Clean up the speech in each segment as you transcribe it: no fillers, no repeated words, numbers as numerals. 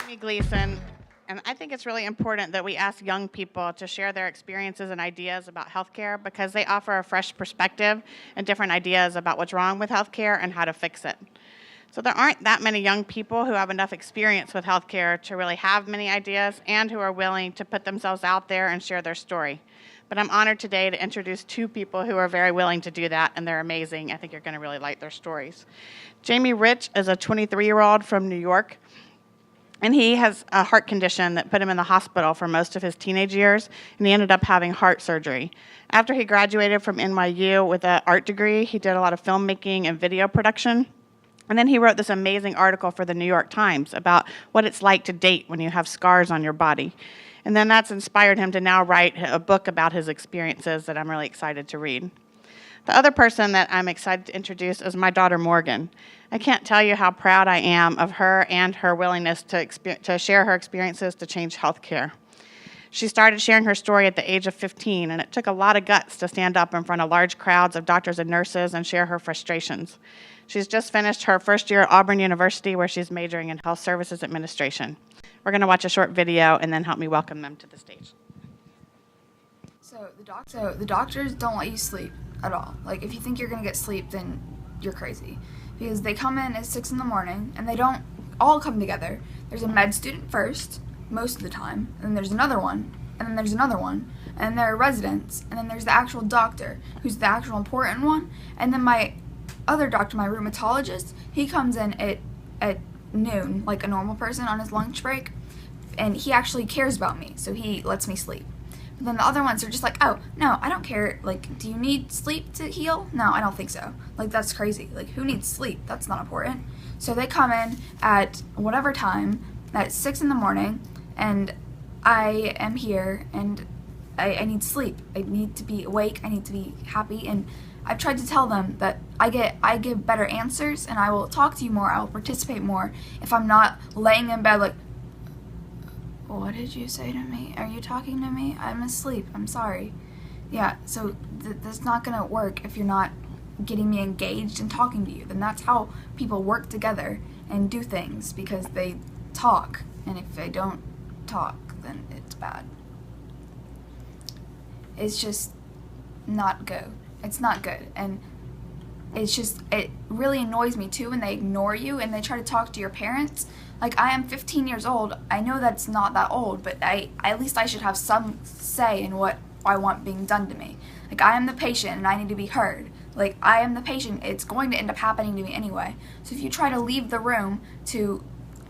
Jamie Gleason, and I think it's really important that we ask young people to share their experiences and ideas about healthcare because they offer a fresh perspective and different ideas about what's wrong with healthcare and how to fix it. So there aren't that many young people who have enough experience with healthcare to really have many ideas and who are willing to put themselves out there and share their story. But I'm honored today to introduce two people who are very willing to do that, and they're amazing. I think you're going to really like their stories. Jamie Rich is a 23-year-old from New York, and he has a heart condition that put him in the hospital for most of his teenage years, and he ended up having heart surgery. After he graduated from NYU with an art degree, he did a lot of filmmaking and video production. And then he wrote this amazing article for the New York Times about what it's like to date when you have scars on your body. And then that's inspired him to now write a book about his experiences that I'm really excited to read. The other person that I'm excited to introduce is my daughter, Morgan. I can't tell you how proud I am of her and her willingness to share her experiences to change healthcare. She started sharing her story at the age of 15, and it took a lot of guts to stand up in front of large crowds of doctors and nurses and share her frustrations. She's just finished her first year at Auburn University, where she's majoring in health services administration. We're going to watch a short video and then help me welcome them to the stage. So the doctors don't let you sleep at all. Like, if you think you're going to get sleep, then you're crazy. Because they come in at 6 in the morning, and they don't all come together. There's a med student first, most of the time, and then there's another one, and then there's another one, and then there are residents, and then there's the actual doctor, who's the actual important one, and then my other doctor, my rheumatologist, he comes in at noon, like a normal person on his lunch break, and he actually cares about me, so he lets me sleep. But then the other ones are just like, oh, no, I don't care. Like, do you need sleep to heal? No, I don't think so. Like, that's crazy. Like, who needs sleep? That's not important. So they come in at whatever time, at 6 in the morning, and I am here, and I need sleep. I need to be awake. I need to be happy, and I've tried to tell them that I give better answers, and I will talk to you more, I will participate more if I'm not laying in bed like, what did you say to me? Are you talking to me? I'm asleep. I'm sorry. Yeah, so that's not going to work if you're not getting me engaged and talking to you. Then that's how people work together and do things, because they talk, and if they don't talk, then it's bad. It's just not good. It's not good, and it really annoys me too when they ignore you and they try to talk to your parents. Like, I am 15 years old. I know that's not that old, but at least I should have some say in what I want being done to me. Like, I am the patient and I need to be heard. Like, I am the patient. It's going to end up happening to me anyway. So if you try to leave the room to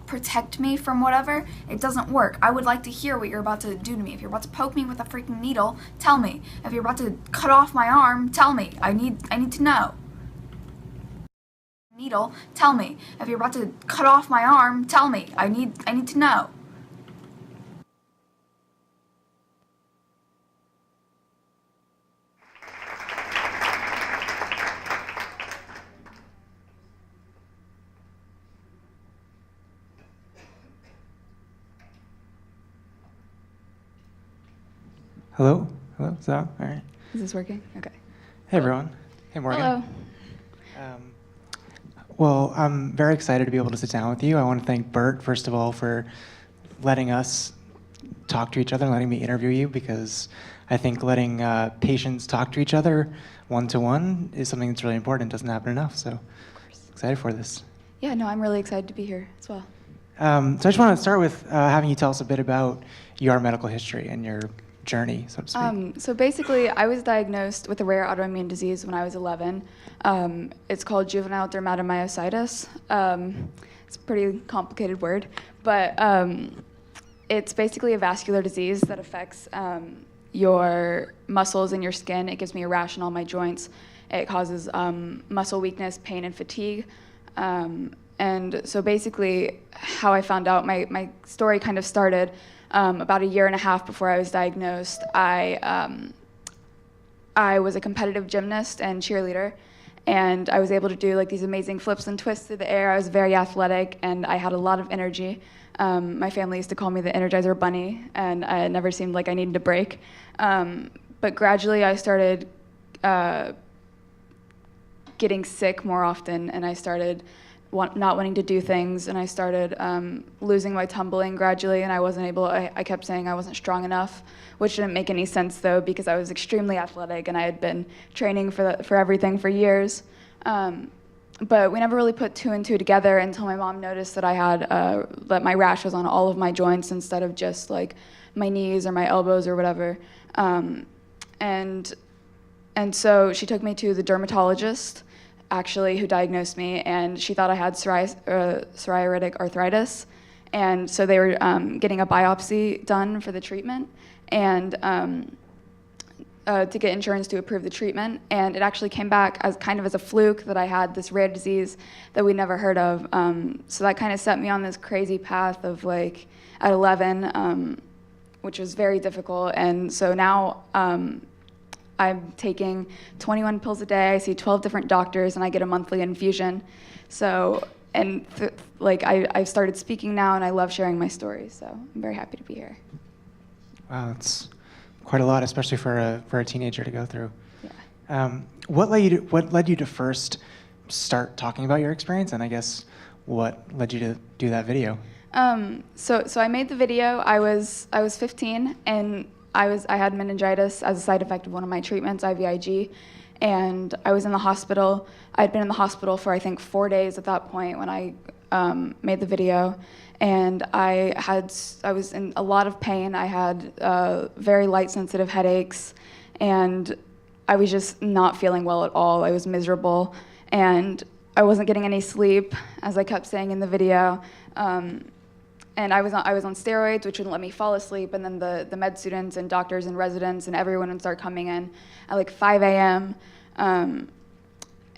protect me from whatever, it doesn't work. I would like to hear what you're about to do to me. If you're about to poke me with a freaking needle, tell me. If you're about to cut off my arm, tell me. I need to know. Needle, tell me. If you're about to cut off my arm, tell me. I need to know. Hello? Hello? Is that all right? Is this working? Okay. Hey, everyone. Hey, Morgan. Hello. Well, I'm very excited to be able to sit down with you. I want to thank Bert, first of all, for letting us talk to each other and letting me interview you, because I think letting patients talk to each other one-to-one is something that's really important. It doesn't happen enough, so excited for this. Yeah, no, I'm really excited to be here as well. So I just want to start with having you tell us a bit about your medical history and your journey, so to speak. So basically, I was diagnosed with a rare autoimmune disease when I was 11. It's called juvenile dermatomyositis. It's a pretty complicated word, but it's basically a vascular disease that affects your muscles and your skin. It gives me a rash in all my joints. It causes muscle weakness, pain, and fatigue. And so basically, how I found out, my story kind of started about a year and a half before I was diagnosed. I was a competitive gymnast and cheerleader, and I was able to do like these amazing flips and twists through the air. I was very athletic, and I had a lot of energy. My family used to call me the Energizer Bunny, and it never seemed like I needed a break. But gradually, I started getting sick more often, and I started not wanting to do things, and I started losing my tumbling gradually, and I kept saying I wasn't strong enough, which didn't make any sense though, because I was extremely athletic and I had been training for everything for years. But we never really put two and two together until my mom noticed that I had that my rash was on all of my joints instead of just like my knees or my elbows or whatever. And so she took me to the dermatologist, actually, who diagnosed me, and she thought I had psoriatic arthritis. And so they were getting a biopsy done for the treatment, and to get insurance to approve the treatment. And it actually came back as kind of as a fluke that I had this rare disease that we'd never heard of. So that kind of set me on this crazy path of like at 11, which was very difficult. And so now I'm taking 21 pills a day. I see 12 different doctors, and I get a monthly infusion. So, I've started speaking now, and I love sharing my story. So I'm very happy to be here. Wow, that's quite a lot, especially for a teenager to go through. Yeah. What led you to first start talking about your experience, and I guess what led you to do that video? So I made the video. I was 15, and I had meningitis as a side effect of one of my treatments, IVIG, and I was in the hospital. I'd been in the hospital for I think 4 days at that point when I made the video, and I was in a lot of pain. I had very light sensitive headaches, and I was just not feeling well at all. I was miserable, and I wasn't getting any sleep, as I kept saying in the video. And I was on steroids, which wouldn't let me fall asleep. And then the med students and doctors and residents and everyone would start coming in at like 5 a.m.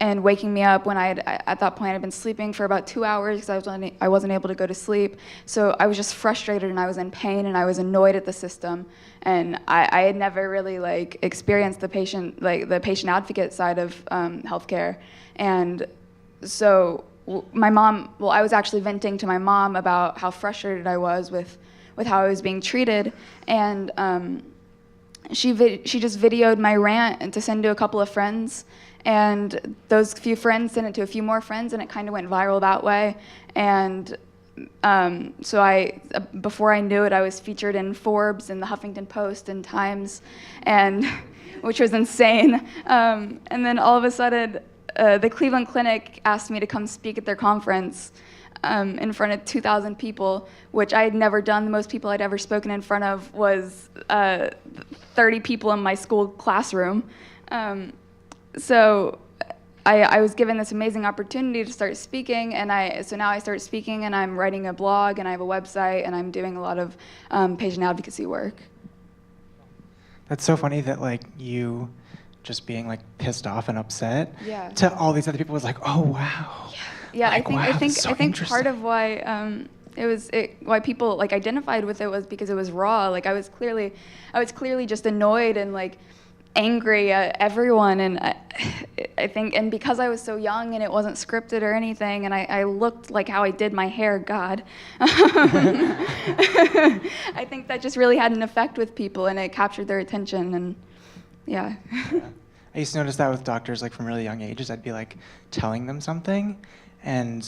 And waking me up when at that point I'd been sleeping for about 2 hours because I wasn't able to go to sleep. So I was just frustrated, and I was in pain, and I was annoyed at the system. And I had never really like experienced the patient advocate side of healthcare. And so I was actually venting to my mom about how frustrated I was with how I was being treated, and she just videoed my rant and to send to a couple of friends, and those few friends sent it to a few more friends, and it kind of went viral that way. And so before I knew it, I was featured in Forbes and the Huffington Post and Times, and which was insane. And then all of a sudden, the Cleveland Clinic asked me to come speak at their conference in front of 2,000 people, which I had never done. The most people I'd ever spoken in front of was 30 people in my school classroom. So I was given this amazing opportunity to start speaking, and so now I start speaking, and I'm writing a blog, and I have a website, and I'm doing a lot of patient advocacy work. That's so funny that like you just being like pissed off and upset Yeah. to all these other people was like, oh wow. Yeah, Like, wow, I think that's so part interesting. of why why people like identified with it was because it was raw. Like I was clearly just annoyed and like angry at everyone, and I think, and because I was so young and it wasn't scripted or anything, and I looked like how I did my hair, God. I think that just really had an effect with people, and it captured their attention, and yeah. I used to notice that with doctors, like from really young ages. I'd be like telling them something, and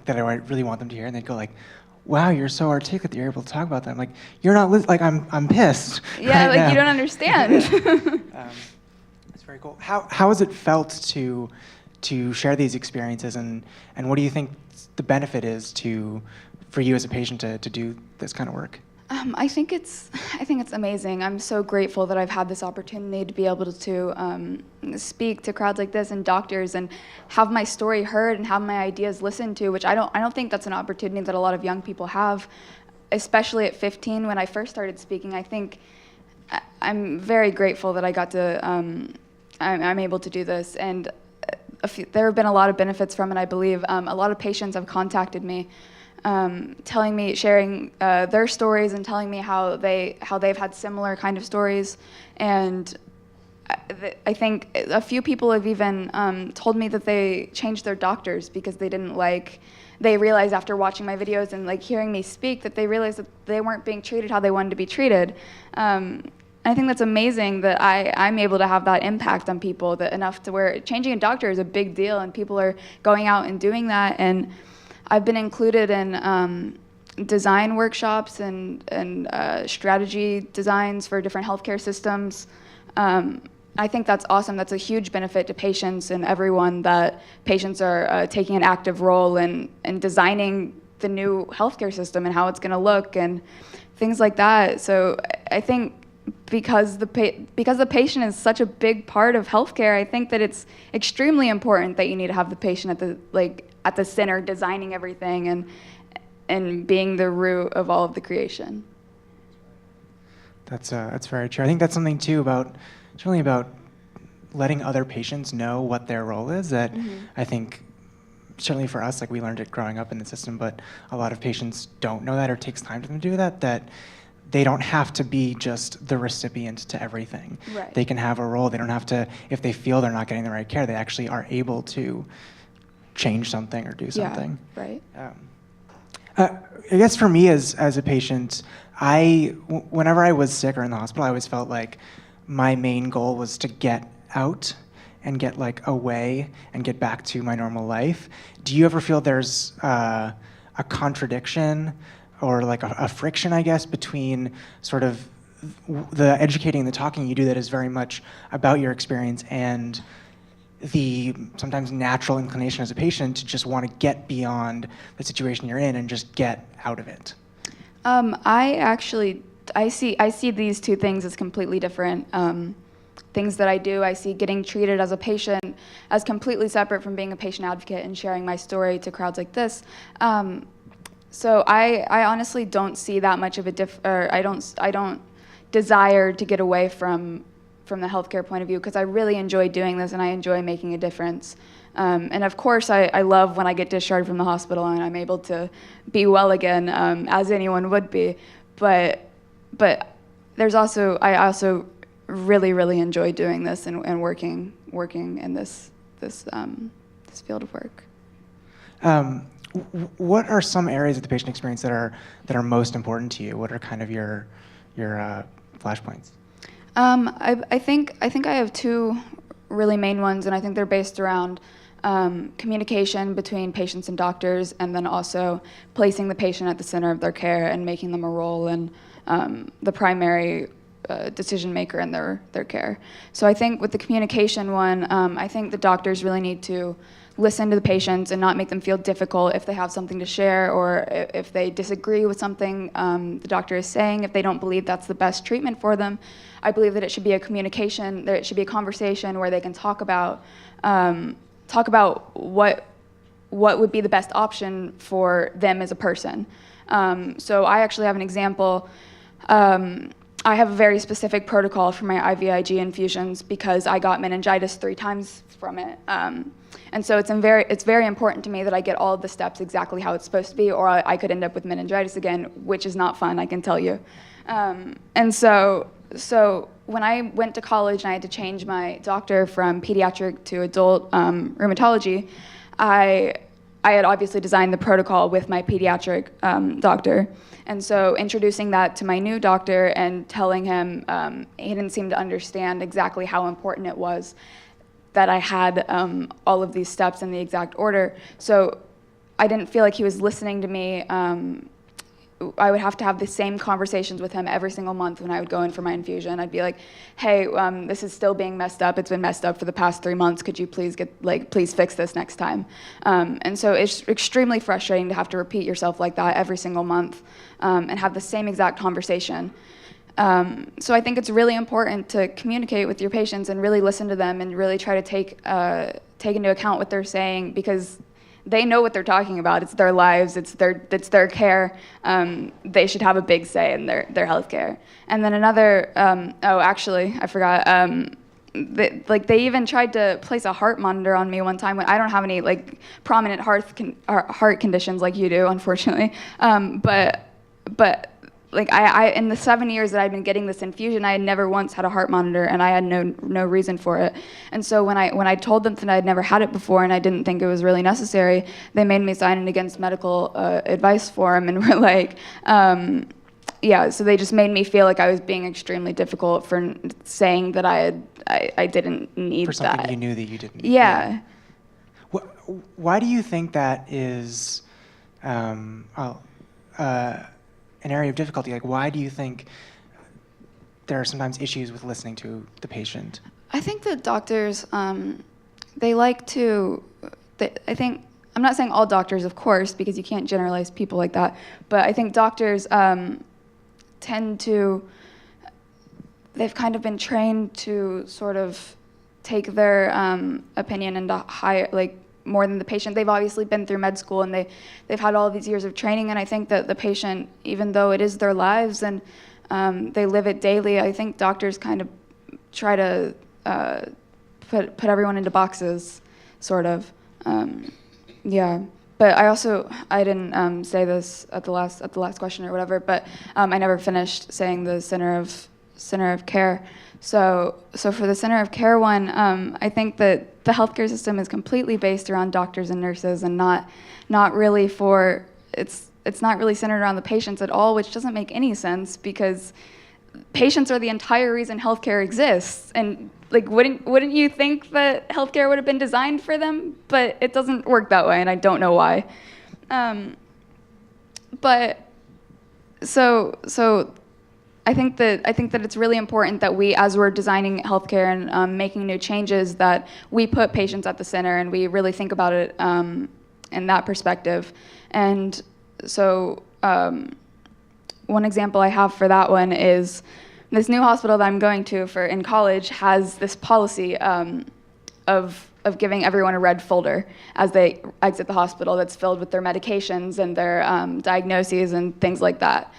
that I really want them to hear, and they'd go like, "Wow, you're so articulate that you're able to talk about that." I'm like, "You're not like I'm pissed." Yeah, right like now. you don't understand. It's very cool. How has it felt to share these experiences, and what do you think the benefit is for you as a patient to do this kind of work? I think it's amazing. I'm so grateful that I've had this opportunity to be able to speak to crowds like this and doctors and have my story heard and have my ideas listened to, which I don't think that's an opportunity that a lot of young people have, especially at 15 when I first started speaking. I think I'm very grateful that I got to I'm able to do this, and there have been a lot of benefits from it. I believe a lot of patients have contacted me. Telling me, sharing their stories and telling me how they've had similar kind of stories, and I think a few people have even told me that they changed their doctors because they realized after watching my videos and like hearing me speak that they realized that they weren't being treated how they wanted to be treated. I think that's amazing that I'm able to have that impact on people, that enough to where changing a doctor is a big deal, and people are going out and doing that. And I've been included in design workshops and strategy designs for different healthcare systems. I think that's awesome. That's a huge benefit to patients and everyone, that patients are taking an active role in designing the new healthcare system and how it's going to look and things like that. So I think because the patient is such a big part of healthcare, I think that it's extremely important that you need to have the patient at the center, designing everything and being the root of all of the creation. That's very true. I think that's something too it's really about letting other patients know what their role is. That I think certainly for us, like, we learned it growing up in the system, but a lot of patients don't know that, or it takes time for them to do that they don't have to be just the recipient to everything. Right. They can have a role. They don't have to, if they feel they're not getting the right care, they actually are able to change something or do something. Yeah, right. I guess for me as a patient, whenever I was sick or in the hospital, I always felt like my main goal was to get out and get away and get back to my normal life. Do you ever feel there's a contradiction or a friction, I guess, between sort of the educating and the talking you do that is very much about your experience and the sometimes natural inclination as a patient to just want to get beyond the situation you're in and just get out of it? I see these two things as completely different things that I do. I see getting treated as a patient as completely separate from being a patient advocate and sharing my story to crowds like this. So I honestly don't see that much of I don't desire to get away from the healthcare point of view, because I really enjoy doing this and I enjoy making a difference. And of course, I love when I get discharged from the hospital and I'm able to be well again, as anyone would be. But I also really, really enjoy doing this and working in this field of work. What are some areas of the patient experience that are most important to you? What are kind of your flashpoints? I think I have two really main ones, and I think they're based around communication between patients and doctors, and then also placing the patient at the center of their care and making them a role in the primary decision maker in their care. So I think with the communication one, I think the doctors really need to listen to the patients and not make them feel difficult if they have something to share, or if they disagree with something the doctor is saying, if they don't believe that's the best treatment for them. I believe that it should be a communication, that it should be a conversation where they can talk about what would be the best option for them as a person. So I actually have an example. I have a very specific protocol for my IVIG infusions because I got meningitis 3 times from it. And so it's very important to me that I get all of the steps exactly how it's supposed to be, or I could end up with meningitis again, which is not fun, I can tell you. And so when I went to college and I had to change my doctor from pediatric to adult rheumatology, I had obviously designed the protocol with my pediatric doctor. And so introducing that to my new doctor and telling him, he didn't seem to understand exactly how important it was that I had all of these steps in the exact order. So I didn't feel like he was listening to me. I would have to have the same conversations with him every single month when I would go in for my infusion. I'd be like, hey, this is still being messed up. It's been messed up for the past 3 months. Could you please please fix this next time? And so it's extremely frustrating to have to repeat yourself like that every single month and have the same exact conversation. So I think it's really important to communicate with your patients and really listen to them and really try to take into account what they're saying, because they know what they're talking about. It's their lives. It's their care. They should have a big say in their health care. And then another. Actually, I forgot. They even tried to place a heart monitor on me one time when I don't have any prominent heart conditions like you do, unfortunately. But I in the 7 years that I'd been getting this infusion, I had never once had a heart monitor, and I had no reason for it. And so when I told them that I'd never had it before and I didn't think it was really necessary, they made me sign an against medical advice form, and were like, so they just made me feel like I was being extremely difficult for saying that I didn't need for something that. You knew that you didn't need. Yeah. Why do you think that is an area of difficulty. Like, why do you think there are sometimes issues with listening to the patient? I think that doctors, they like to, I think, I'm not saying all doctors, of course, because you can't generalize people like that, but I think doctors tend to, they've kind of been trained to sort of take their opinion into higher, like, more than the patient. They've obviously been through med school and they've had all these years of training, and I think that the patient, even though it is their lives and they live it daily, I think doctors kind of try to put everyone into boxes, sort of. Yeah, but I didn't say this at the last question or whatever, but I never finished saying the center of care. So for the center of care one, I think that the healthcare system is completely based around doctors and nurses, and not really it's not really centered around the patients at all, which doesn't make any sense, because patients are the entire reason healthcare exists. And like, wouldn't you think that healthcare would have been designed for them? But it doesn't work that way, and I don't know why. But so I think that it's really important that we, as we're designing healthcare and making new changes, that we put patients at the center and we really think about it in that perspective. And so one example I have for that one is this new hospital that I'm going to in college has this policy of giving everyone a red folder as they exit the hospital that's filled with their medications and their diagnoses and things like that.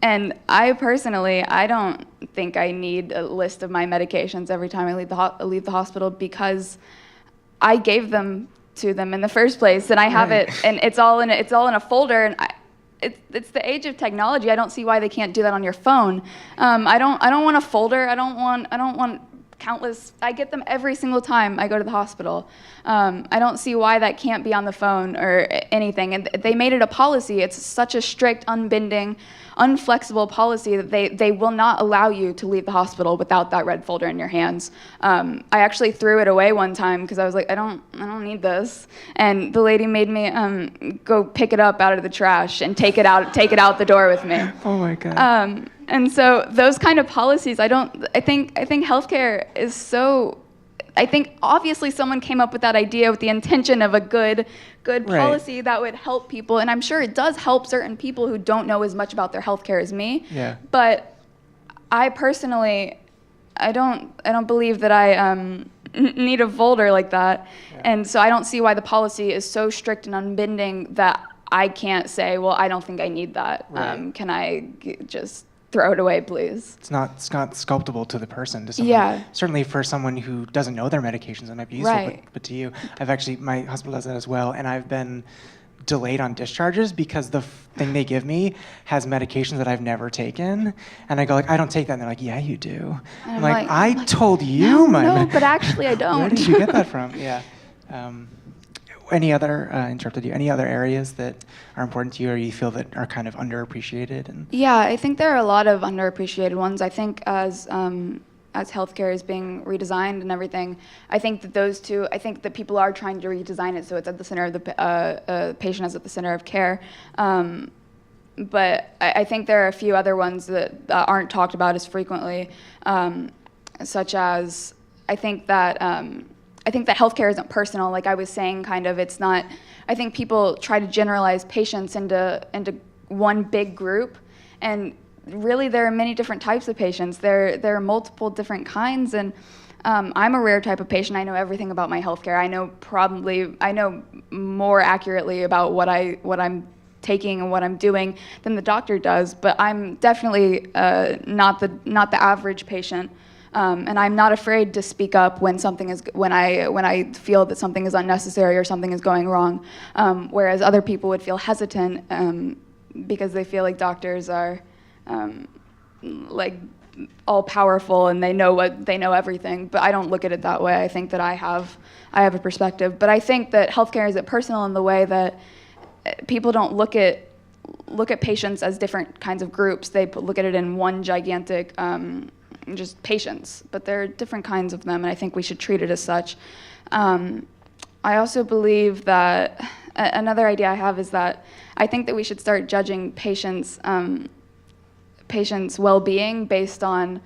And I personally, I don't think I need a list of my medications every time I leave the hospital, because I gave them to them in the first place, and I have Right. it, and it's all in a folder. And it's the age of technology. I don't see why they can't do that on your phone. I don't want a folder. I don't want countless. I get them every single time I go to the hospital. I don't see why that can't be on the phone or anything. And they made it a policy. It's such a strict, unbending, unflexible policy that they will not allow you to leave the hospital without that red folder in your hands. I actually threw it away one time because I was like, I don't need this. And the lady made me go pick it up out of the trash and take it out the door with me. Oh my God. And so those kind of policies, I think healthcare is so, I think obviously someone came up with that idea with the intention of a good policy that would help people, and I'm sure it does help certain people who don't know as much about their healthcare as me. Yeah. But I personally, I don't believe that I need a folder like that. Yeah. And so I don't see why the policy is so strict and unbending that I can't say, well, I don't think I need that. Right. Can I just throw it away, please? It's not sculptable to the person. To someone. Yeah. Certainly for someone who doesn't know their medications, it might be useful. Right. But to you, my hospital does that as well, and I've been delayed on discharges because the thing they give me has medications that I've never taken, and I go like, I don't take that, and they're like, yeah, you do. And I'm like, I told you no, but actually I don't. Where did you get that from? Yeah. Any other areas that are important to you, or you feel that are kind of underappreciated? And yeah, I think there are a lot of underappreciated ones. I think as healthcare is being redesigned and everything, I think that people are trying to redesign it so it's at the center of the patient is at the center of care. But I think there are a few other ones that aren't talked about as frequently, such as I think that healthcare isn't personal. Like I was saying, kind of, it's not. I think people try to generalize patients into one big group, and really there are many different types of patients. There are multiple different kinds, and I'm a rare type of patient. I know everything about my healthcare. I know more accurately about what I'm taking and what I'm doing than the doctor does. But I'm definitely not the average patient. And I'm not afraid to speak up when I feel that something is unnecessary or something is going wrong, whereas other people would feel hesitant because they feel like doctors are like all powerful and they know everything. But I don't look at it that way. I think that I have a perspective. But I think that healthcare is personal in the way that people don't look at patients as different kinds of groups. They look at it in one gigantic just patients, but there are different kinds of them, and I think we should treat it as such. I also believe that another idea I have is that I think that we should start judging patients' well-being based on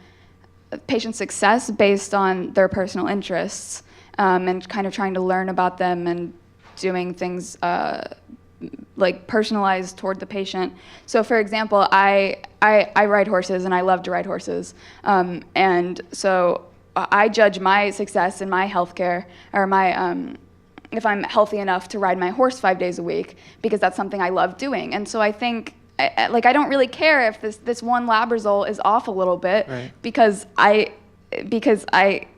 patient success based on their personal interests, and kind of trying to learn about them and doing things like personalized toward the patient. So for example, I ride horses and I love to ride horses. And so I judge my success in my healthcare, or my, if I'm healthy enough to ride my horse 5 days a week, because that's something I love doing. And so I think, I don't really care if this one lab result is off a little bit, right. because I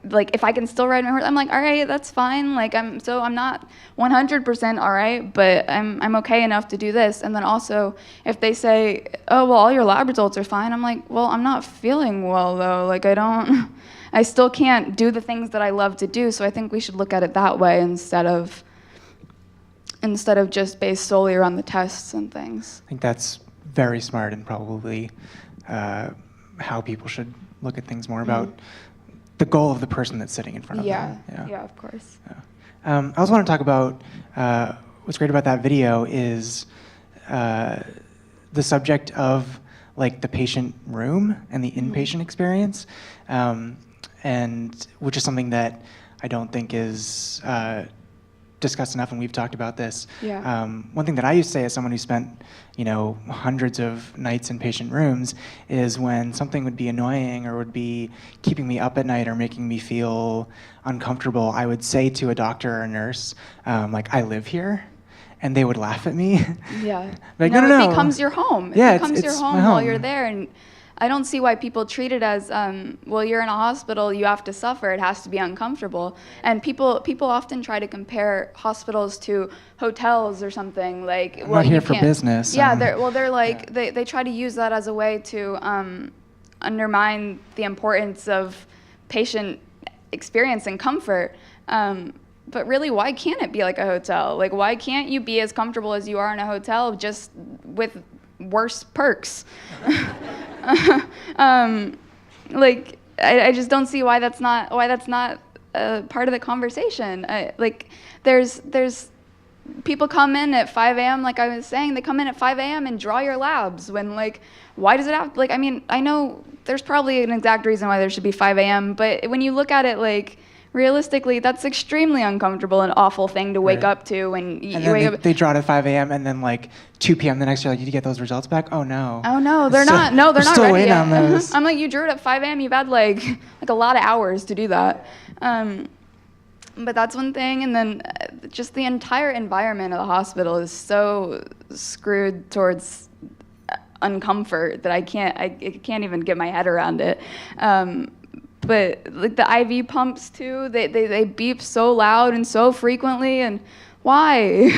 like, if I can still ride my horse, I'm like, all right, that's fine. Like, I'm not 100% all right, but I'm okay enough to do this. And then also, if they say, oh, well, all your lab results are fine, I'm like, well, I'm not feeling well though. Like, I still can't do the things that I love to do. So I think we should look at it that way instead of just based solely around the tests and things. I think that's very smart, and probably how people should look at things more about the goal of the person that's sitting in front of them. Yeah, of course. Yeah. I also want to talk about what's great about that video is the subject of like the patient room and the inpatient experience, and which is something that I don't think is discussed enough, and we've talked about this. Yeah. One thing that I used to say as someone who spent, hundreds of nights in patient rooms is when something would be annoying or would be keeping me up at night or making me feel uncomfortable, I would say to a doctor or a nurse, like, I live here, and they would laugh at me. Yeah. Like, no, no. it becomes your home. Yeah, it becomes your it's home my while home. you're there. And I don't see why people treat it as, well, you're in a hospital, you have to suffer, it has to be uncomfortable. And people often try to compare hospitals to hotels or something. Like, I'm well, not here you for can't. business. Yeah, they're like, they try to use that as a way to undermine the importance of patient experience and comfort. But really, why can't it be like a hotel? Like, why can't you be as comfortable as you are in a hotel, just with worse perks? Like, I just don't see why that's not part of the conversation. Like, there's people come in at 5 a.m. Like I was saying, they come in at 5 a.m. and draw your labs. When, like, why does it have? Like, I mean, I know there's probably an exact reason why there should be 5 a.m. But when you look at it, like, realistically, that's extremely uncomfortable and awful thing to wake up to when you then wake up. they draw it at 5 a.m. and then like 2 p.m. the next year, like, did you get those results back? Oh no. Oh no, they're So- not. No, they're we're not still ready waiting yet. on those. I'm like, you drew it at 5 a.m. You've had like a lot of hours to do that. But that's one thing, and then just the entire environment of the hospital is so screwed towards uncomfort that I can't even get my head around it. But like the IV pumps too, they beep so loud and so frequently, and why?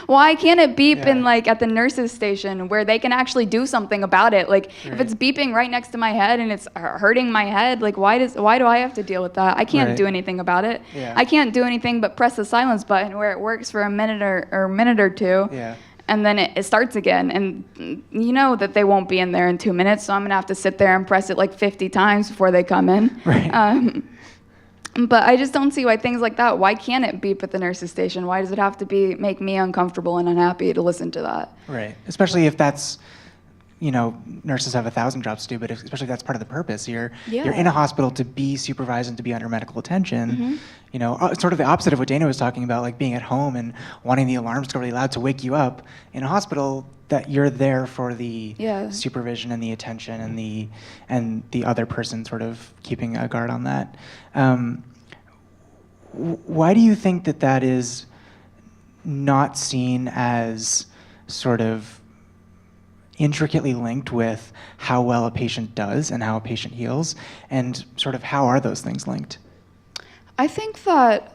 Why can't it beep in like at the nurses' station where they can actually do something about it? Like if it's beeping right next to my head and it's hurting my head, like why do I have to deal with that? I can't do anything about it. Yeah. I can't do anything but press the silence button where it works for a minute or two. Yeah. And then it starts again, and you know that they won't be in there in 2 minutes, so I'm gonna have to sit there and press it like 50 times before they come in. Right. But I just don't see why things like that, why can't it beep at the nurse's station? Why does it have to make me uncomfortable and unhappy to listen to that? Right. Especially if that's, nurses have 1,000 jobs to do, but especially if that's part of the purpose. You're in a hospital to be supervised and to be under medical attention. Sort of the opposite of what Dana was talking about, like being at home and wanting the alarms to go really loud to wake you up. In a hospital, that you're there for the supervision and the attention and the other person sort of keeping a guard on that. Why do you think that is not seen as sort of intricately linked with how well a patient does and how a patient heals, and sort of how are those things linked? I think that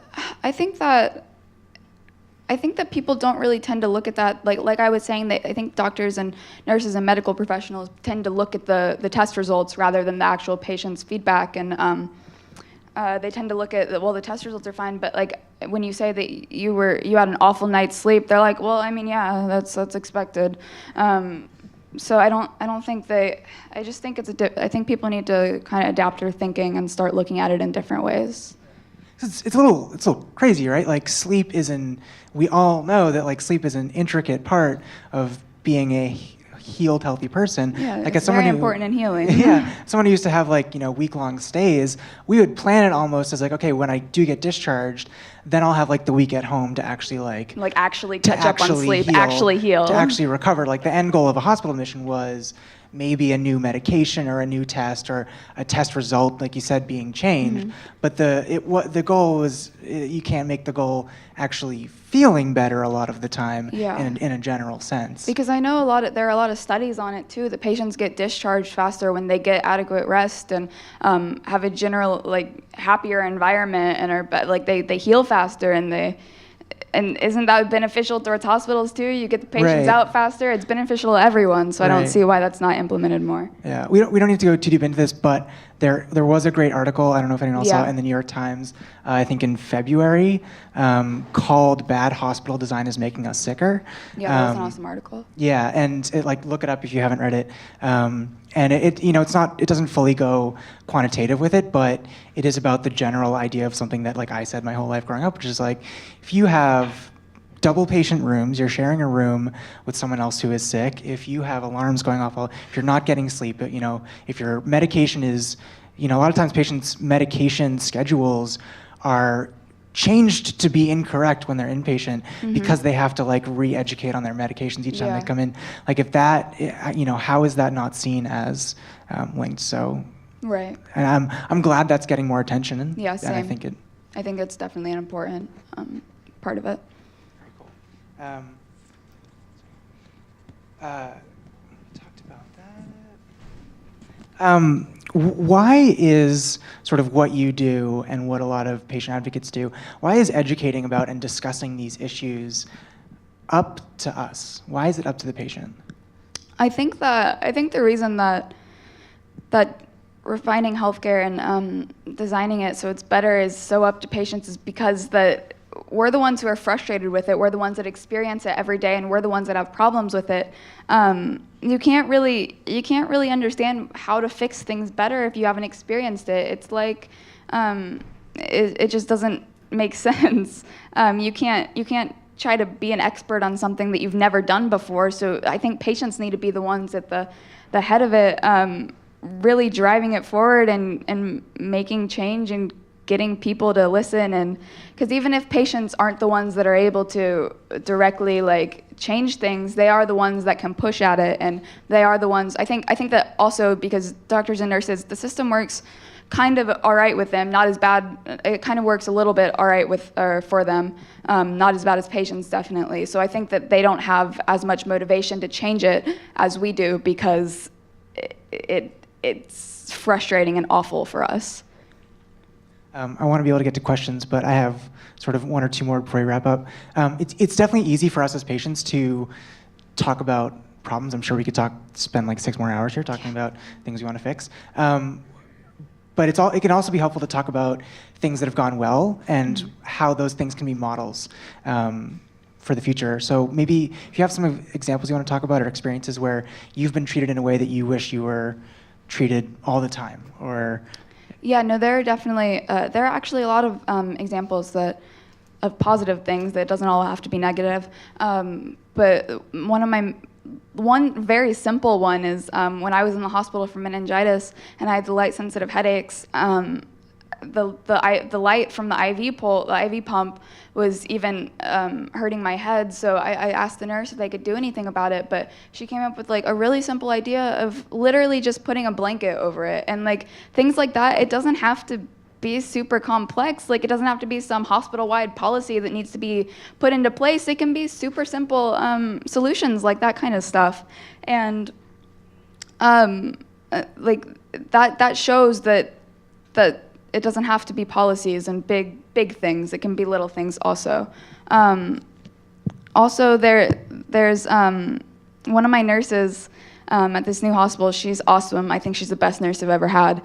people don't really tend to look at that. Like I was saying, I think doctors and nurses and medical professionals tend to look at the test results rather than the actual patient's feedback, and they tend to look at the test results are fine, but like when you say that you had an awful night's sleep, they're like, well, I mean, yeah, that's expected. So I don't think I just think I think people need to kind of adapt their thinking and start looking at it in different ways. it's a little crazy, right? Like we all know that like sleep is an intricate part of being a healed, healthy person. Yeah, like it's as someone very who, important in healing. Yeah, someone who used to have like week-long stays, we would plan it almost as like, okay, when I do get discharged, then I'll have like the week at home to actually like actually catch up on sleep, heal, actually heal, to actually recover. Like the end goal of a hospital admission was maybe a new medication or a new test or a test result, like you said, being changed. But the goal was, you can't make the goal actually feeling better a lot of the time in a general sense. Because I know there are a lot of studies on it too, that patients get discharged faster when they get adequate rest and have a general like happier environment and are like they heal faster and isn't that beneficial towards hospitals too? You get the patients out faster. It's beneficial to everyone, so I don't see why that's not implemented more. Yeah, we don't need to go too deep into this, but there was a great article, I don't know if anyone else saw it, in the New York Times, I think in February, called "Bad Hospital Design is Making Us Sicker." Yeah, that was an awesome article. Yeah, and look it up if you haven't read it. And it doesn't fully go quantitative with it, but it is about the general idea of something that like I said my whole life growing up, which is like, if you have double patient rooms, you're sharing a room with someone else who is sick, if you have alarms going off, if you're not getting sleep, if your medication is, a lot of times patients' medication schedules are changed to be incorrect when they're inpatient because they have to like re-educate on their medications each time they come in. Like if that, how is that not seen as linked? So, right. And I'm glad that's getting more attention. And same. And I think it's definitely an important part of it. Very cool. We talked about that. Why is sort of what you do and what a lot of patient advocates do, why is educating about and discussing these issues up to us? Why is it up to the patient? I think the reason that refining healthcare and designing it so it's better is so up to patients is because we're the ones who are frustrated with it. We're the ones that experience it every day, and we're the ones that have problems with it. You can't really understand how to fix things better if you haven't experienced it. It's like it just doesn't make sense. You can't try to be an expert on something that you've never done before. So I think patients need to be the ones at the head of it, really driving it forward and making change and getting people to listen. And because even if patients aren't the ones that are able to directly like change things, they are the ones that can push at it, and they are the ones. I think that also because doctors and nurses, the system works kind of all right with them, not as bad. It kind of works a little bit all right for them, not as bad as patients, definitely. So I think that they don't have as much motivation to change it as we do because it's frustrating and awful for us. I want to be able to get to questions, but I have sort of one or two more before we wrap up. It's definitely easy for us as patients to talk about problems. I'm sure we could spend like 6 more hours here talking about things we want to fix. But it can also be helpful to talk about things that have gone well and how those things can be models for the future. So maybe if you have some examples you want to talk about or experiences where you've been treated in a way that you wish you were treated all the time, or... Yeah, no, there are actually a lot of examples of positive things that doesn't all have to be negative. But one very simple one is when I was in the hospital for meningitis and I had the light-sensitive headaches. The light from the IV pump was even hurting my head. So I asked the nurse if they could do anything about it, but she came up with like a really simple idea of literally just putting a blanket over it. And like things like that, it doesn't have to be super complex. Like it doesn't have to be some hospital-wide policy that needs to be put into place. It can be super simple solutions, like that kind of stuff. And like that shows that it doesn't have to be policies and big things. It can be little things also. Also, there's one of my nurses at this new hospital. She's awesome. I think she's the best nurse I've ever had.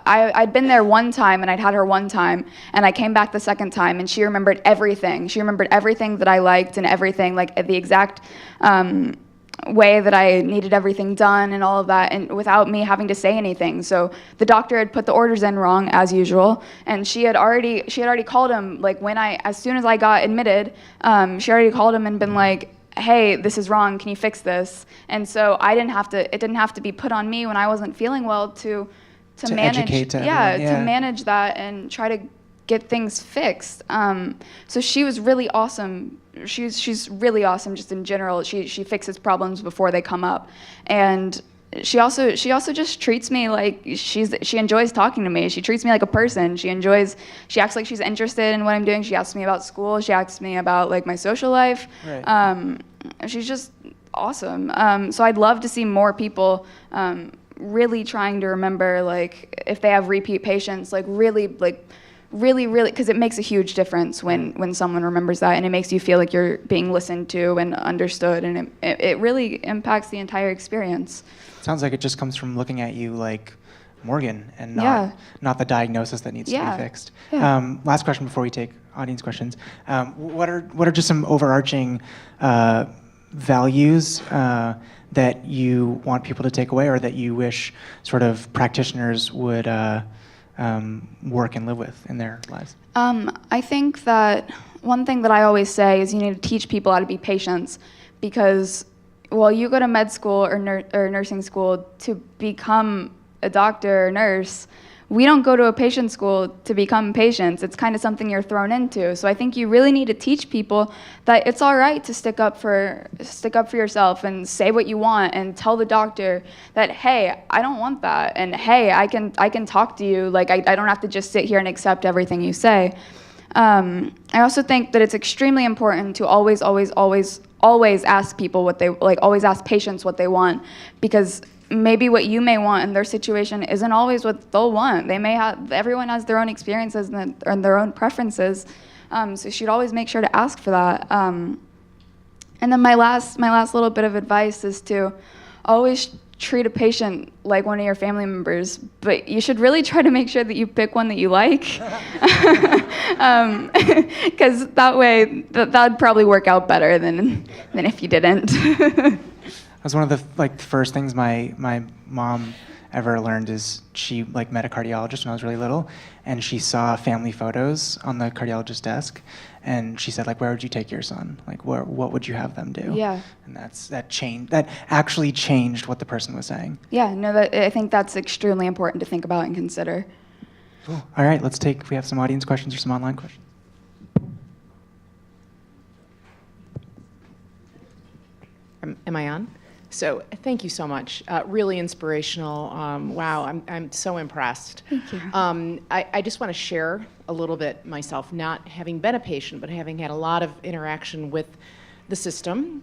I'd been there one time and I'd had her one time, and I came back the second time and she remembered everything. She remembered everything that I liked and everything, like the exact way that I needed everything done and all of that, and without me having to say anything. So the doctor had put the orders in wrong as usual, and she had already called him, like as soon as I got admitted, she already called him and been like, hey, this is wrong, can you fix this? And so it didn't have to be put on me when I wasn't feeling well to manage, educate everyone, to manage that and try to get things fixed. So she was really awesome. She's really awesome just in general. She fixes problems before they come up, and she also just treats me like she enjoys talking to me. She treats me like a person. She acts like she's interested in what I'm doing. She asks me about school. She asks me about like my social life. Right. She's just awesome. So I'd love to see more people really trying to remember, like, if they have repeat patients, like really, because it makes a huge difference when someone remembers that, and it makes you feel like you're being listened to and understood, and it really impacts the entire experience. Sounds like it just comes from looking at you like Morgan and not the diagnosis that needs to be fixed. Yeah. Last question before we take audience questions. What are just some overarching values that you want people to take away, or that you wish sort of practitioners would work and live with in their lives? I think that one thing that I always say is you need to teach people how to be patients, because while you go to med school or nursing school to become a doctor or nurse, we don't go to a patient school to become patients. It's kind of something you're thrown into. So I think you really need to teach people that it's all right to stick up for yourself and say what you want, and tell the doctor that, hey, I don't want that, and hey, I can talk to you. Like, I don't have to just sit here and accept everything you say. I also think that it's extremely important to always ask people what they like. Always ask patients what they want, because maybe what you may want in their situation isn't always what they'll want. Everyone has their own experiences and their own preferences, so you should always make sure to ask for that. And then my last little bit of advice is to always treat a patient like one of your family members, but you should really try to make sure that you pick one that you like, because that way that'd probably work out better than if you didn't. That was one of the first things my mom ever learned. Is she met a cardiologist when I was really little, and she saw family photos on the cardiologist's desk, and she said, where would you take your son? What would you have them do? Yeah. And that actually changed what the person was saying. Yeah, no, I think that's extremely important to think about and consider. Cool. All right, we have some audience questions or some online questions. Am I on? So thank you so much. Really inspirational. Wow, I'm so impressed. Thank you. I just want to share a little bit myself, not having been a patient, but having had a lot of interaction with the system,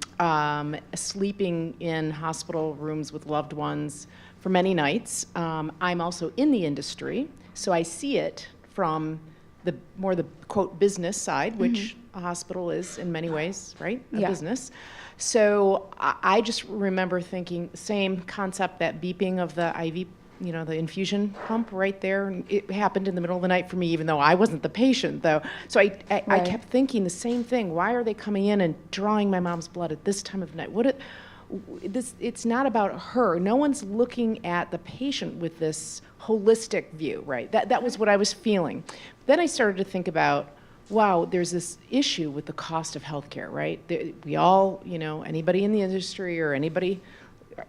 sleeping in hospital rooms with loved ones for many nights. I'm also in the industry, so I see it from the quote business side, which a hospital is in many ways, right? A business. So I just remember thinking, same concept, that beeping of the IV, the infusion pump right there. It happened in the middle of the night for me, even though I wasn't the patient, though. So I kept thinking the same thing. Why are they coming in and drawing my mom's blood at this time of night? It's not about her. No one's looking at the patient with this holistic view, right? That was what I was feeling. Then I started to think about, wow, there's this issue with the cost of healthcare, right? We all, anybody in the industry or anybody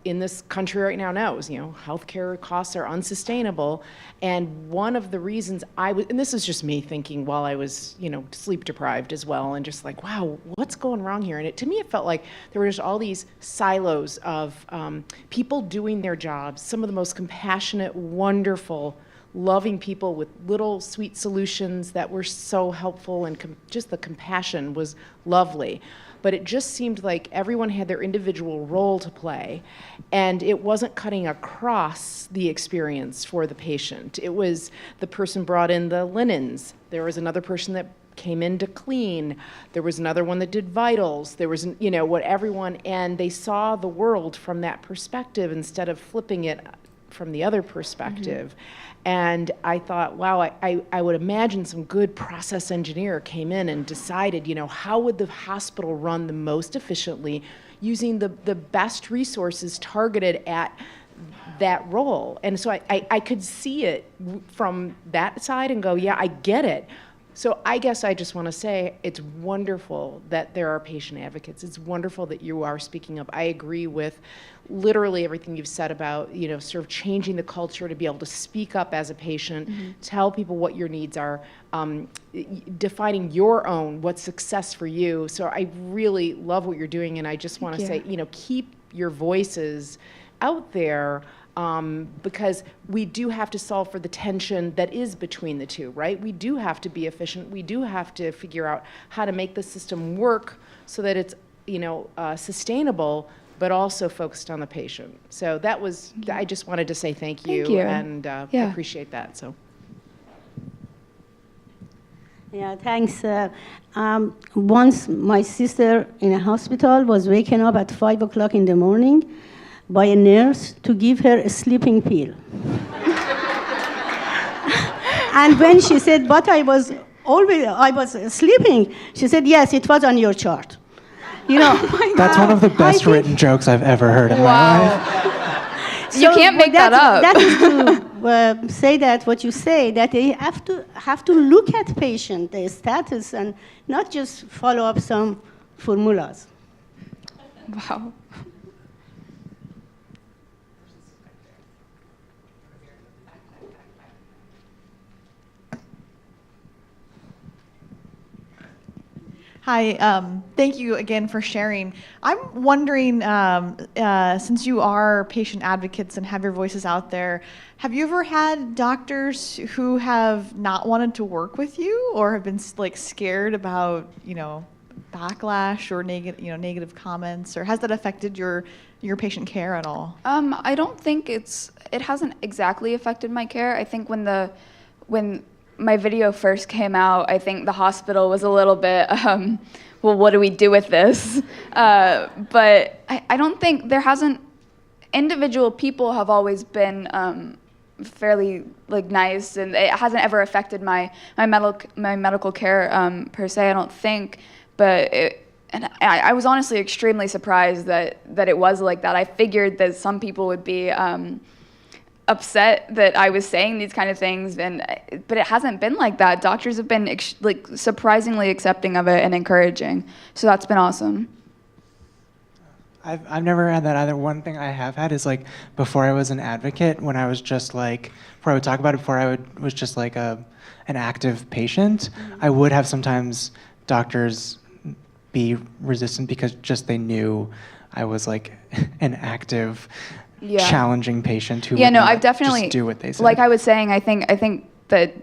in this country right now knows, healthcare costs are unsustainable. And one of the reasons and this is just me thinking while I was, sleep deprived as well, and just wow, what's going wrong here? And to me, it felt like there were just all these silos of people doing their jobs, some of the most compassionate, wonderful, loving people with little sweet solutions that were so helpful, and just the compassion was lovely. But it just seemed like everyone had their individual role to play, and it wasn't cutting across the experience for the patient. It was the person brought in the linens. There was another person that came in to clean. There was another one that did vitals. There was, and they saw the world from that perspective instead of flipping it from the other perspective. And I thought, wow, I would imagine some good process engineer came in and decided, how would the hospital run the most efficiently using the best resources targeted at that role. And so I could see it from that side and go, yeah, I get it. So I guess I just want to say it's wonderful that there are patient advocates. It's wonderful that you are speaking up. I agree with literally everything you've said about, sort of changing the culture to be able to speak up as a patient, tell people what your needs are, defining your own, what's success for you. So I really love what you're doing, and I just want to say, keep your voices out there, because we do have to solve for the tension that is between the two, right? We do have to be efficient. We do have to figure out how to make the system work so that it's, sustainable, but also focused on the patient. So that was, I just wanted to say thank you. And I appreciate that. So. Yeah, thanks. Once my sister in a hospital was waken up at 5 o'clock in the morning by a nurse to give her a sleeping pill. And when she said, but I was sleeping, she said, yes, it was on your chart. That's one of the best written jokes I've ever heard in my life. You can't make that up. That is to say that what you say, that they have to look at patient, their status, and not just follow up some formulas. Wow. Hi, thank you again for sharing. I'm wondering, since you are patient advocates and have your voices out there, have you ever had doctors who have not wanted to work with you or have been scared about, backlash or negative comments, or has that affected your patient care at all? I don't think it hasn't exactly affected my care. I think when my video first came out, I think the hospital was a little bit, well, what do we do with this? But I don't think individual people have always been fairly nice, and it hasn't ever affected my medical care per se, I don't think. But I was honestly extremely surprised that it was like that. I figured that some people would be upset that I was saying these kind of things, but it hasn't been like that. Doctors have been surprisingly accepting of it and encouraging, so that's been awesome. I've never had that either. One thing I have had is before I was an advocate, when I was just before I would talk about it, before I was just an active patient, I would have sometimes doctors be resistant because just they knew I was an active challenging patient who would I've definitely just do what they said. Like I was saying, I think that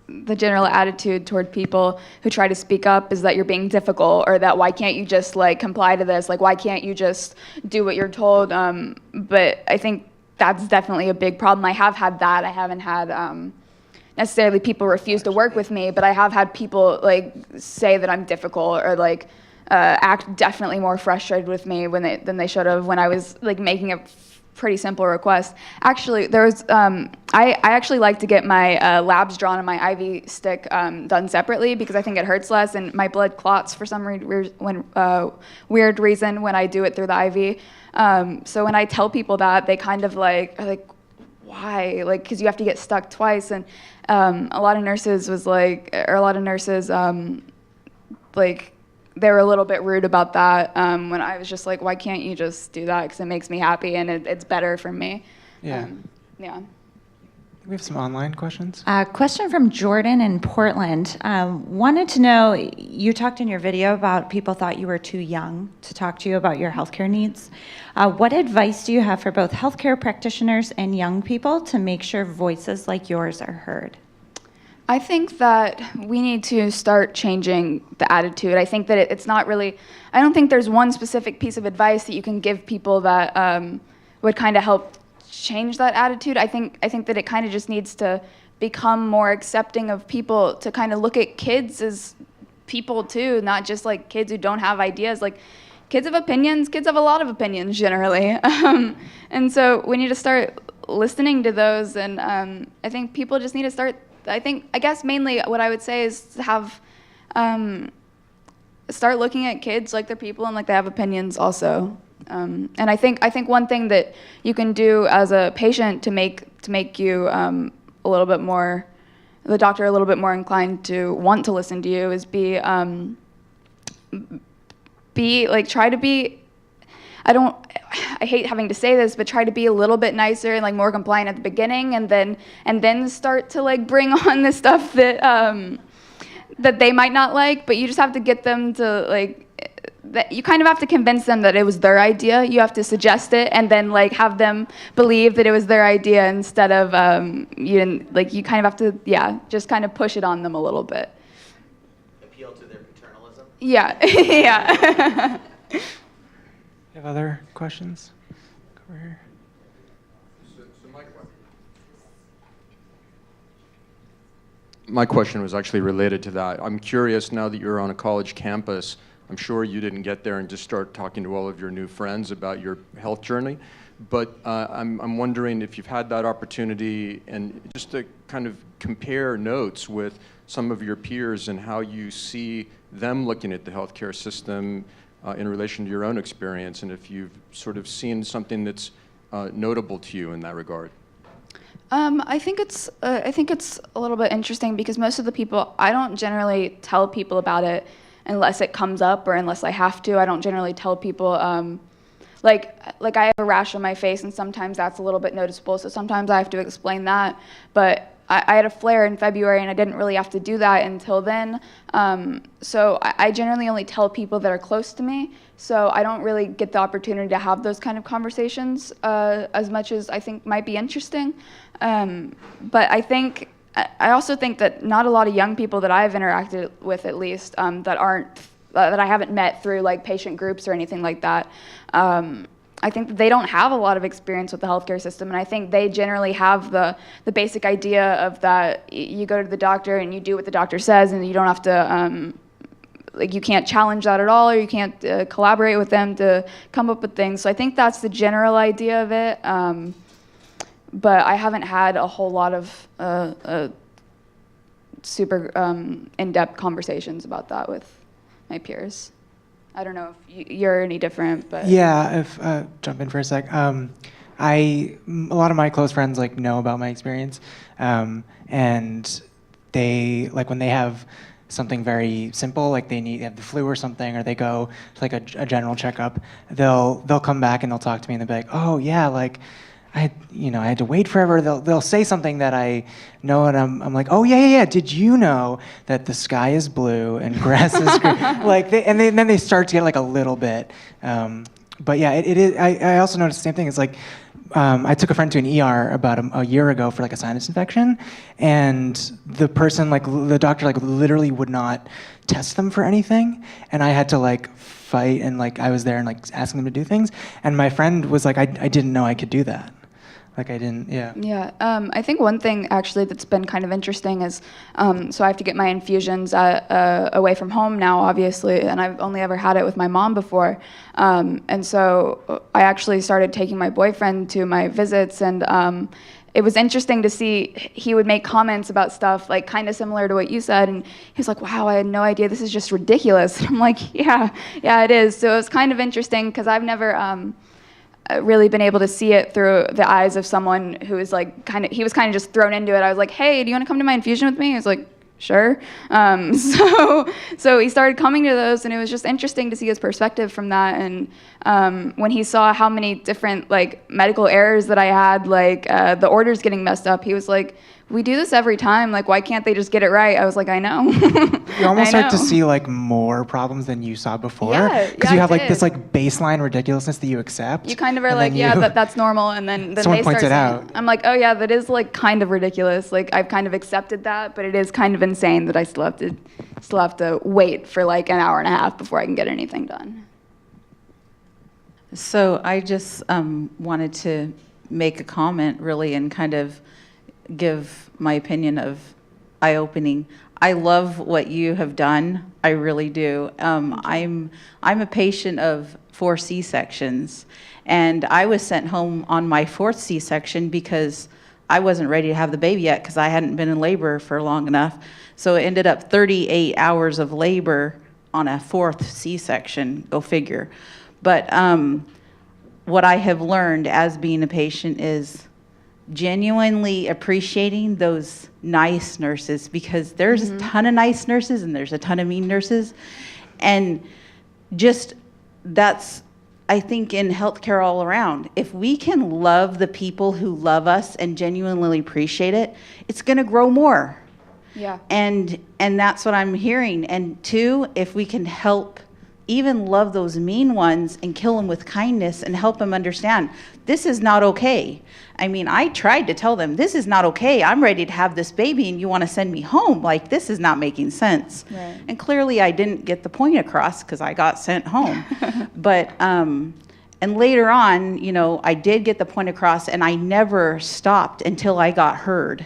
the general attitude toward people who try to speak up is that you're being difficult, or that why can't you just comply to this? Why can't you just do what you're told? But I think that's definitely a big problem. I have had that. I haven't had necessarily people refuse to work with me, but I have had people say that I'm difficult, or act definitely more frustrated with me than they should have when I was making a pretty simple request. Actually, there was I actually like to get my labs drawn and my IV stick done separately because I think it hurts less, and my blood clots for some weird reason when I do it through the IV. So when I tell people that, they kind of are like, why? Because you have to get stuck twice, and a lot of nurses they were a little bit rude about that when I was just why can't you just do that? Because it makes me happy and it's better for me. Yeah. Yeah. We have some online questions. Question from Jordan in Portland. Wanted to know, you talked in your video about people thought you were too young to talk to you about your healthcare needs. What advice do you have for both healthcare practitioners and young people to make sure voices like yours are heard? I think that we need to start changing the attitude. I think that it's not really, I don't think there's one specific piece of advice that you can give people that would kind of help change that attitude. I think that it kind of just needs to become more accepting of people, to kind of look at kids as people too, not just kids who don't have ideas. kids have opinions. Kids have a lot of opinions generally. And so we need to start listening to those. And I think people just need to start, I guess mainly what I would say is to have, start looking at kids like they're people and like they have opinions also. And I think one thing that you can do as a patient to make you a little bit more, the doctor a little bit more inclined to want to listen to you is try to be, I hate having to say this, but try to be a little bit nicer and like more compliant at the beginning, and then start to like bring on the stuff that that they might not like, but you just have to get them to like, that you kind of have to convince them that it was their idea. You have to suggest it and then like have them believe that it was their idea instead of you kind of have to, just kind of push it on them a little bit. Appeal to their paternalism? Yeah, yeah. You have other questions? Over here. My question was actually related to that. I'm curious, now that you're on a college campus, I'm sure you didn't get there and just start talking to all of your new friends about your health journey, but I'm wondering if you've had that opportunity and just to kind of compare notes with some of your peers and how you see them looking at the healthcare system in relation to your own experience, and if you've sort of seen something that's notable to you in that regard. I think it's a little bit interesting because most of the people, I don't generally tell people about it unless it comes up or unless I have to. I don't generally tell people, like I have a rash on my face and sometimes that's a little bit noticeable, so sometimes I have to explain that. But I had a flare in February and I didn't really have to do that until then. So I generally only tell people that are close to me, so I don't really get the opportunity to have those kind of conversations as much as I think might be interesting. But I also think that not a lot of young people that I've interacted with, at least, that I haven't met through like patient groups or anything like that, I think that they don't have a lot of experience with the healthcare system, and I think they generally have the basic idea of that you go to the doctor and you do what the doctor says, and you don't have to you can't challenge that at all, or you can't collaborate with them to come up with things. So I think that's the general idea of it. But I haven't had a whole lot of super in-depth conversations about that with my peers. I don't know if you're any different, but Yeah, if jump in for a sec. A lot of my close friends like know about my experience, and they like when they have something very simple, like they have the flu or something, or they go to like a general checkup, they'll come back and they'll talk to me and they'll be like, oh yeah, like I had to wait forever. They'll say something that I know, and I'm like, oh yeah. Did you know that the sky is blue and grass is green? Like, then they start to get like a little bit. But yeah, it is. I also noticed the same thing. It's like I took a friend to an ER about a year ago for like a sinus infection, and the person, like the doctor, like literally would not test them for anything, and I had to like fight, and like I was there and like asking them to do things, and my friend was like, I didn't know I could do that. Like I didn't, yeah. Yeah, I think one thing actually that's been kind of interesting is, so I have to get my infusions away from home now, obviously, and I've only ever had it with my mom before. And so I actually started taking my boyfriend to my visits, and it was interesting to see he would make comments about stuff like kind of similar to what you said, and he was like, wow, I had no idea, this is just ridiculous. And I'm like, yeah, it is. So it was kind of interesting because I've never really been able to see it through the eyes of someone who is like he was kind of just thrown into it. I was like, hey, do you want to come to my infusion with me? He was like, sure. So he started coming to those, and it was just interesting to see his perspective from that. And when he saw how many different like medical errors that I had, like the orders getting messed up, he was like, we do this every time. Like, why can't they just get it right? I was like, I know. You almost start to see like more problems than you saw before, because you have like this like baseline ridiculousness that you accept. You kind of are like, yeah, that's normal, and then someone they points start it out. I'm like, oh yeah, that is like kind of ridiculous. Like I've kind of accepted that, but it is kind of insane that I still have to wait for like an hour and a half before I can get anything done. So I just wanted to make a comment really and kind of give my opinion of eye-opening. I love what you have done. I really do. I'm a patient of 4 C-sections, and I was sent home on my 4th C-section because I wasn't ready to have the baby yet because I hadn't been in labor for long enough. So it ended up 38 hours of labor on a 4th C-section, go figure. But what I have learned as being a patient is genuinely appreciating those nice nurses, because there's a ton of nice nurses and there's a ton of mean nurses. And just that's, I think, in healthcare all around. If we can love the people who love us and genuinely appreciate it, it's going to grow more. Yeah. And that's what I'm hearing. And 2, if we can help even love those mean ones and kill them with kindness and help them understand this is not okay. I mean, I tried to tell them, this is not okay. I'm ready to have this baby and you want to send me home. Like, this is not making sense. Right. And clearly I didn't get the point across because I got sent home. But, and later on, you know, I did get the point across, and I never stopped until I got heard.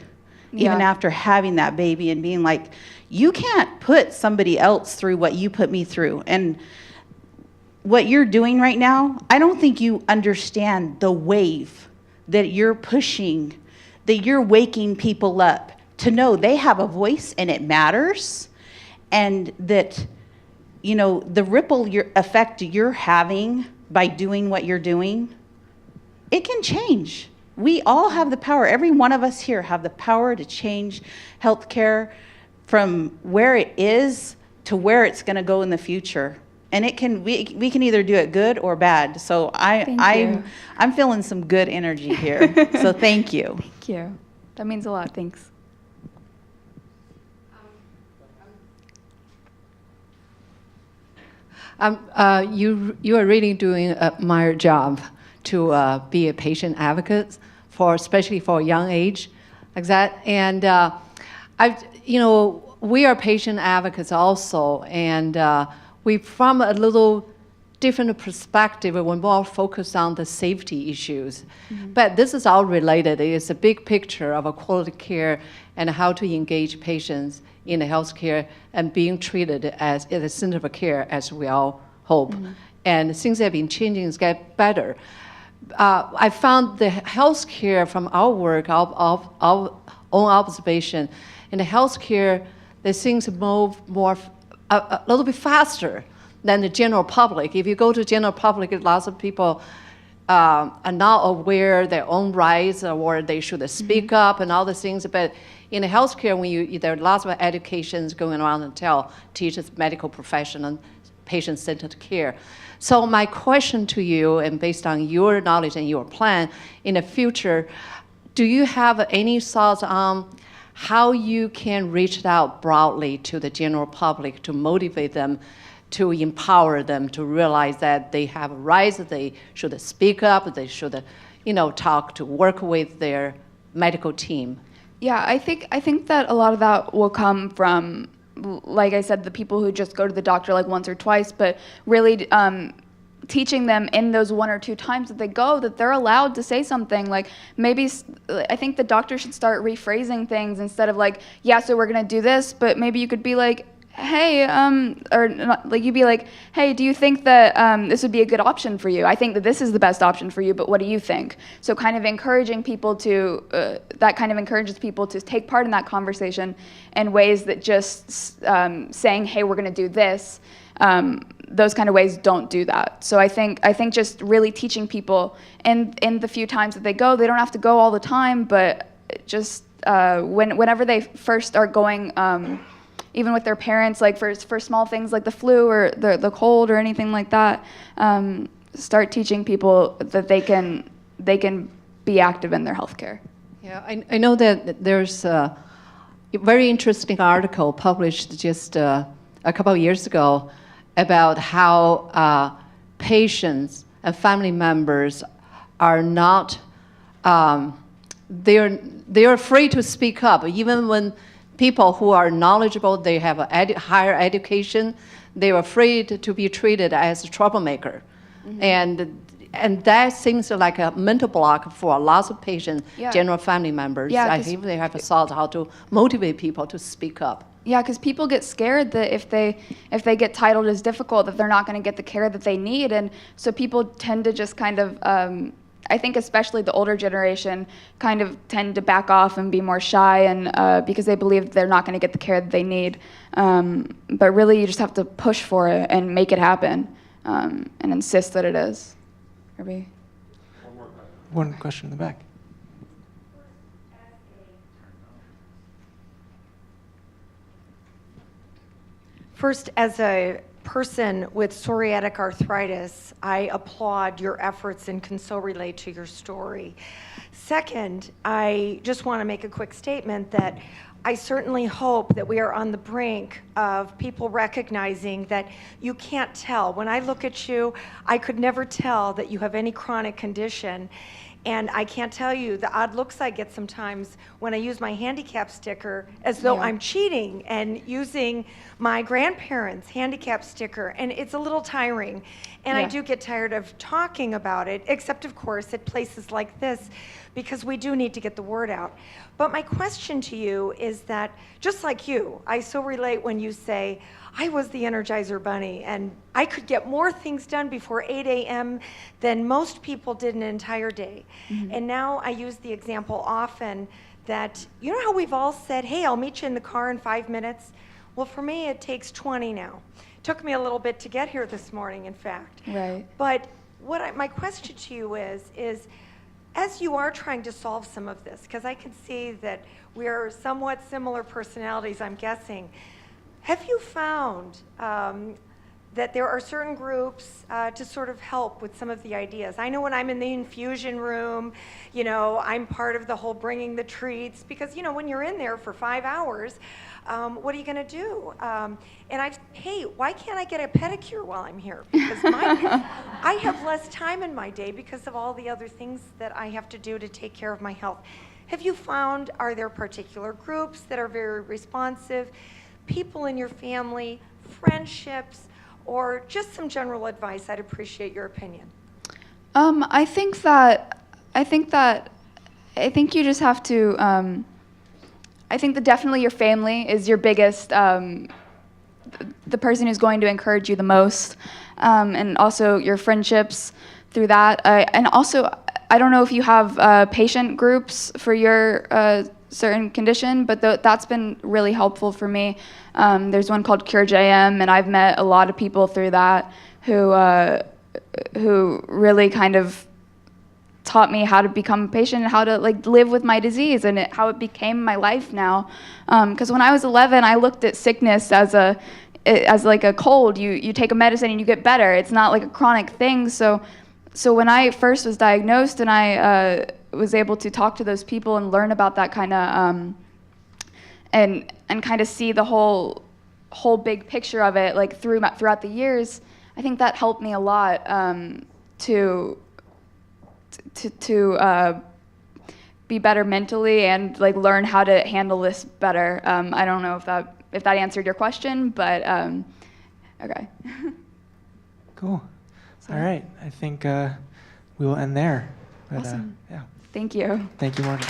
Even Yeah. after having that baby and being like, you can't put somebody else through what you put me through. And what you're doing right now, I don't think you understand the wave that you're pushing, that you're waking people up to know they have a voice and it matters, and that, you know, the ripple effect you're having by doing what you're doing, it can change. We all have the power. Every one of us here have the power to change healthcare from where it is to where it's going to go in the future. And it can, we can either do it good or bad. So I'm feeling some good energy here. So thank you. Thank you. That means a lot. Thanks. You are really doing a admire job to be a patient advocate for, especially for a young age like that. And we are patient advocates also, and we, from a little different perspective, we're more focused on the safety issues. Mm-hmm. But this is all related. It's a big picture of a quality care and how to engage patients in the healthcare and being treated as at the center of care, as we all hope. Mm-hmm. And things have been changing, it's get better. I found the healthcare from our work, our own observation, in the healthcare, the things move more, a little bit faster than the general public. If you go to general public, lots of people are not aware of their own rights, or they should speak up and all the things. But in the healthcare, when there are lots of educations going around and teaches medical professional, patient-centered care. So my question to you, and based on your knowledge and your plan in the future, do you have any thoughts on how you can reach out broadly to the general public to motivate them, to empower them to realize that they have rights, that they should speak up, they should, talk to work with their medical team? Yeah, I think that a lot of that will come from, like I said, the people who just go to the doctor like once or twice, but really teaching them in those 1 or 2 times that they go that they're allowed to say something. Like, maybe I think the doctor should start rephrasing things instead of like, yeah, so we're gonna do this, but maybe you could be like, hey, or not, like, you'd be like, hey, do you think that this would be a good option for you? I think that this is the best option for you, but what do you think? So kind of encouraging people to, that kind of encourages people to take part in that conversation in ways that just saying, hey, we're gonna do this, those kind of ways don't do that. So I think just really teaching people in the few times that they go, they don't have to go all the time, but just whenever they first start going, even with their parents, like for small things like the flu or the cold or anything like that, start teaching people that they can be active in their healthcare. Yeah, I know that there's a very interesting article published just a couple of years ago about how patients and family members are not, they're afraid to speak up, even when people who are knowledgeable, they have a higher education, they're afraid to be treated as a troublemaker. Mm-hmm. And that seems like a mental block for lots of patients, general family members. I think they have a thought how to motivate people to speak up. Yeah, because people get scared that if they get titled as difficult, that they're not going to get the care that they need, and so people tend to just kind of, I think especially the older generation, kind of tend to back off and be more shy, and because they believe they're not going to get the care that they need. But really, you just have to push for it and make it happen, and insist that it is. Ruby? One question in the back. First, as a person with psoriatic arthritis, I applaud your efforts and can so relate to your story. Second, I just want to make a quick statement that I certainly hope that we are on the brink of people recognizing that you can't tell. When I look at you, I could never tell that you have any chronic condition. And I can't tell you the odd looks I get sometimes when I use my handicap sticker as though I'm cheating and using my grandparents' handicap sticker. And it's a little tiring. And I do get tired of talking about it, except of course at places like this, because we do need to get the word out. But my question to you is that, just like you, I so relate when you say, I was the Energizer Bunny, and I could get more things done before 8 a.m. than most people did in an entire day. Mm-hmm. And now I use the example often that, you know how we've all said, hey, I'll meet you in the car in 5 minutes? Well, for me, it takes 20 now. It took me a little bit to get here this morning, in fact. Right. But my question to you is, as you are trying to solve some of this, because I can see that we are somewhat similar personalities, I'm guessing, have you found that there are certain groups to sort of help with some of the ideas? I know when I'm in the infusion room, you know, I'm part of the whole bringing the treats, because, you know, when you're in there for 5 hours, what are you going to do? Hey, why can't I get a pedicure while I'm here? Because I have less time in my day because of all the other things that I have to do to take care of my health. Have you found, are there particular groups that are very responsive? People in your family, friendships, or just some general advice? I'd appreciate your opinion. I think you just have to, I think that definitely your family is your biggest, the person who's going to encourage you the most, and also your friendships through that. And also, I don't know if you have patient groups for your certain condition, but that's been really helpful for me. There's one called Cure JM, and I've met a lot of people through that who really kind of taught me how to become a patient and how to like live with my disease, and how it became my life now. Because when I was 11, I looked at sickness as like a cold. You take a medicine and you get better. It's not like a chronic thing. So when I first was diagnosed and I was able to talk to those people and learn about that kind of and kind of see the whole big picture of it, like throughout the years, I think that helped me a lot to be better mentally and like learn how to handle this better. I don't know if that answered your question, but okay. Cool. All right. I think we will end there. But, Awesome. yeah. Thank you. Thank you, Morgan.